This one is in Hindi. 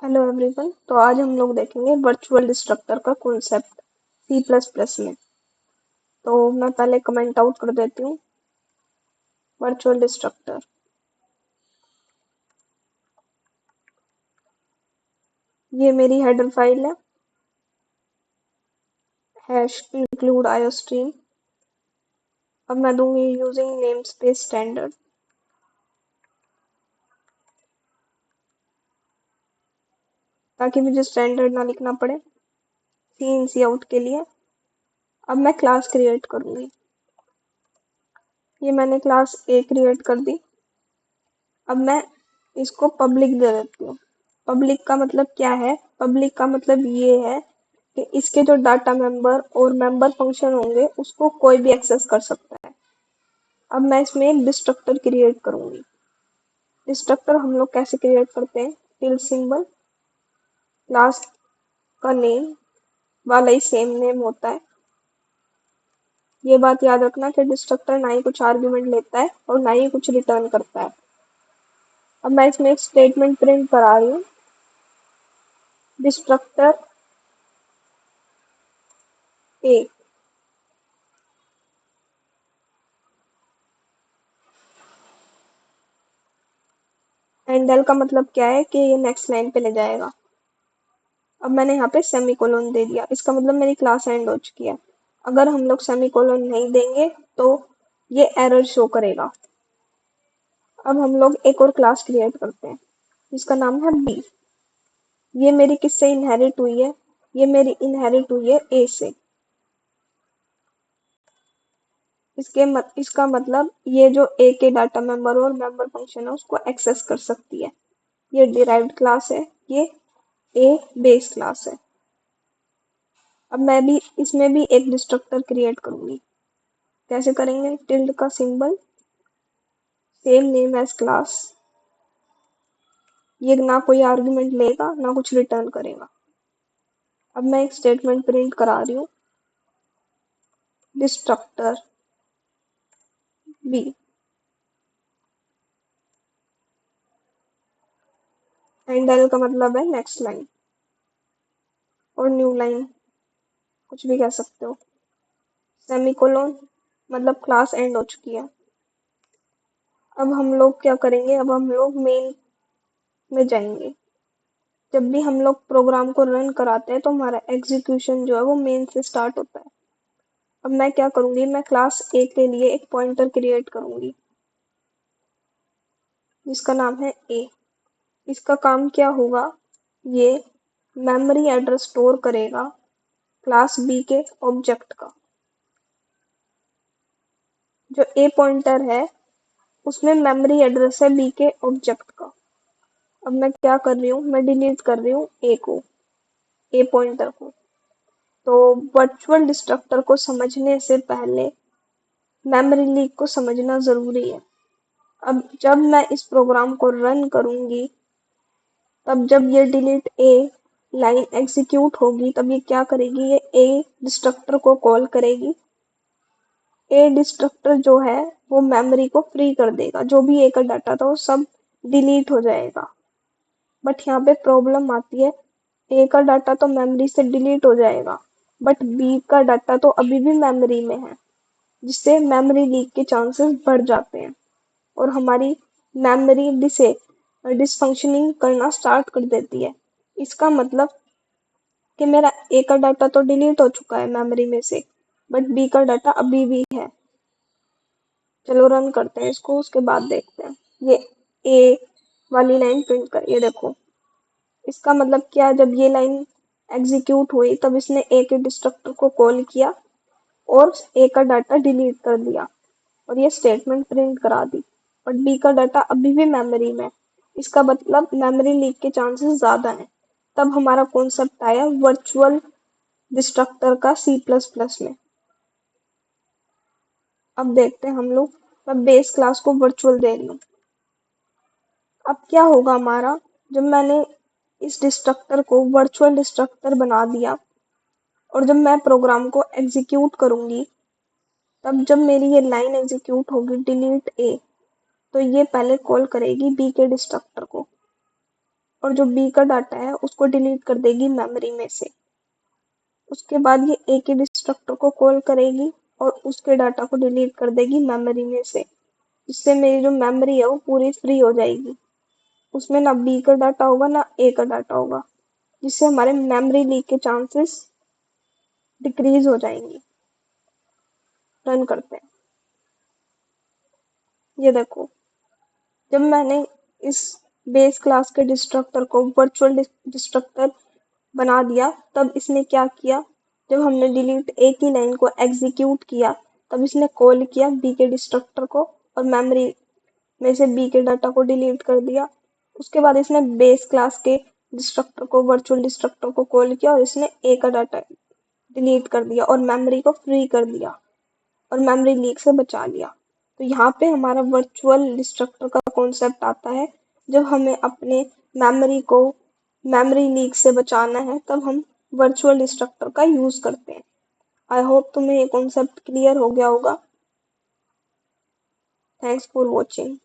Hello everyone. तो आज हम लोग देखेंगे वर्चुअल डिस्ट्रक्टर का कॉन्सेप्ट सी प्लस प्लस में। तो मैं पहले कमेंट आउट कर देती हूँ वर्चुअल डिस्ट्रक्टर। ये मेरी हेडर फाइल है, हैश इंक्लूड आईओस्ट्रीम। अब मैं दूंगी यूजिंग नेम स्पेस स्टैंडर्ड, ताकि मुझे स्टैंडर्ड ना लिखना पड़े सी इन सी आउट के लिए। अब मैं क्लास क्रिएट करूंगी। ये मैंने क्लास ए क्रिएट कर दी। अब मैं इसको पब्लिक दे देती हूँ। पब्लिक का मतलब क्या है? पब्लिक का मतलब ये है कि इसके जो डाटा मेंबर और मेंबर फंक्शन होंगे उसको कोई भी एक्सेस कर सकता है। अब मैं इसमें एक डिस्ट्रक्टर क्रिएट करूंगी। डिस्ट्रक्टर हम लोग कैसे क्रिएट करते हैं? टिल्ड सिंबल, क्लास का नेम वाला ही सेम नेम होता है। ये बात याद रखना कि डिस्ट्रक्टर ना ही कुछ आर्ग्यूमेंट लेता है और ना ही कुछ रिटर्न करता है। अब मैं इसमें एक स्टेटमेंट प्रिंट करा रही हूँ, डिस्ट्रक्टर ए। एंड का मतलब क्या है कि ये नेक्स्ट लाइन पे ले जाएगा। अब मैंने यहाँ पे सेमीकोलन दे दिया, इसका मतलब मेरी क्लास एंड हो चुकी है। अगर हम लोग सेमीकोलन नहीं देंगे तो ये एरर शो करेगा। अब हम लोग एक और क्लास क्रिएट करते हैं जिसका नाम है बी। ये मेरी किससे इनहेरिट हुई है? ये मेरी इनहेरिट हुई है ए से। इसका मतलब ये जो ए के डाटा मेंबर और मेंबर फंक्शन है उसको एक्सेस कर सकती है। ये डिराइव्ड क्लास है, ये ए बेस क्लास है। अब मैं भी इसमें भी एक डिस्ट्रक्टर क्रिएट करूंगी। कैसे करेंगे? टिल्ड का symbol, same name as class. ये ना कोई आर्गुमेंट लेगा ना कुछ रिटर्न करेगा। अब मैं एक स्टेटमेंट प्रिंट करा रही हूँ, डिस्ट्रक्टर बी। एंड का मतलब है नेक्स्ट लाइन और न्यू लाइन, कुछ भी कह सकते हो। सेमीकोलन मतलब क्लास एंड हो चुकी है। अब हम लोग क्या करेंगे? अब हम लोग मेन में जाएंगे। जब भी हम लोग प्रोग्राम को रन कराते हैं तो हमारा एग्जीक्यूशन जो है वो मेन से स्टार्ट होता है। अब मैं क्या करूंगी? मैं क्लास ए के लिए एक पॉइंटर क्रिएट करूंगी जिसका नाम है ए। इसका काम क्या होगा? ये मेमोरी एड्रेस स्टोर करेगा क्लास बी के ऑब्जेक्ट का। जो ए पॉइंटर है उसमें मेमोरी एड्रेस है बी के ऑब्जेक्ट का। अब मैं क्या कर रही हूँ? मैं डिलीट कर रही हूँ ए को, ए पॉइंटर को। तो वर्चुअल डिस्ट्रक्टर को समझने से पहले मेमोरी लीक को समझना जरूरी है। अब जब मैं इस प्रोग्राम को रन करूंगी तब जब ये डिलीट ए लाइन एग्जीक्यूट होगी तब ये क्या करेगी? ये ए डिस्ट्रक्टर को कॉल करेगी। ए डिस्ट्रक्टर जो है वो मेमोरी को फ्री कर देगा, जो भी ए का डाटा था वो सब डिलीट हो जाएगा। बट यहाँ पे प्रॉब्लम आती है, ए का डाटा तो मेमोरी से डिलीट हो जाएगा बट बी का डाटा तो अभी भी मेमोरी में है, जिससे मेमोरी लीक के चांसेस बढ़ जाते हैं और हमारी मेमोरी डिसफंक्शनिंग करना स्टार्ट कर देती है। इसका मतलब कि मेरा ए का डाटा तो डिलीट हो चुका है मेमोरी में से बट बी का डाटा अभी भी है। चलो रन करते हैं इसको, उसके बाद देखते हैं। ये ए वाली लाइन प्रिंट कर, ये देखो। इसका मतलब क्या? जब ये लाइन एग्जीक्यूट हुई तब इसने ए के डिस्ट्रक्टर को कॉल किया और ए का डाटा डिलीट कर दिया और ये स्टेटमेंट प्रिंट करा दी। बट बी का डाटा अभी भी मेमोरी में। इसका मतलब मेमोरी लीक के चांसेस ज्यादा हैं। तब हमारा कॉन्सेप्ट आया वर्चुअल डिस्ट्रक्टर का सी प्लस प्लस में। अब देखते हैं हम लोग। मैं बेस क्लास को वर्चुअल दे रही हूँ। अब क्या होगा हमारा? जब मैंने इस डिस्ट्रक्टर को वर्चुअल डिस्ट्रक्टर बना दिया और जब मैं प्रोग्राम को एग्जीक्यूट करूंगी तब जब मेरी ये लाइन एग्जीक्यूट होगी डिलीट ए, तो ये पहले कॉल करेगी बी के डिस्ट्रक्टर को। और जो बी का डाटा है उसको डिलीट कर देगी मेमोरी में से। उसके बाद ये ए के डिस्ट्रक्टर को कॉल करेगी और उसके डाटा को डिलीट कर देगी मेमोरी में से, जिससे मेरी जो मेमोरी है वो पूरी फ्री हो जाएगी। उसमें ना बी का डाटा होगा ना ए का डाटा होगा, जिससे हमारे मेमोरी लीक के चांसेस डिक्रीज हो जाएंगी। रन करते हैं। ये देखो, जब मैंने इस बेस क्लास के डिस्ट्रक्टर को वर्चुअल डिस्ट्रक्टर बना दिया, तब इसने क्या किया, जब हमने डिलीट ए की लाइन को एग्जीक्यूट किया तब इसने कॉल किया बी के डिस्ट्रक्टर को और मेमोरी में से बी के डाटा को डिलीट कर दिया। उसके बाद इसने बेस क्लास के डिस्ट्रक्टर को वर्चुअल डिस्ट्रक्टर को कॉल किया और इसने ए का डाटा डिलीट कर दिया और मेमोरी को फ्री कर दिया और मेमोरी लीक से बचा लिया। तो यहाँ पे हमारा वर्चुअल डिस्ट्रक्टर का कॉन्सेप्ट आता है। जब हमें अपने मेमोरी को मेमोरी लीक से बचाना है तब हम वर्चुअल डिस्ट्रक्टर का यूज करते हैं। आई होप तुम्हें ये कॉन्सेप्ट क्लियर हो गया होगा। Thanks for watching.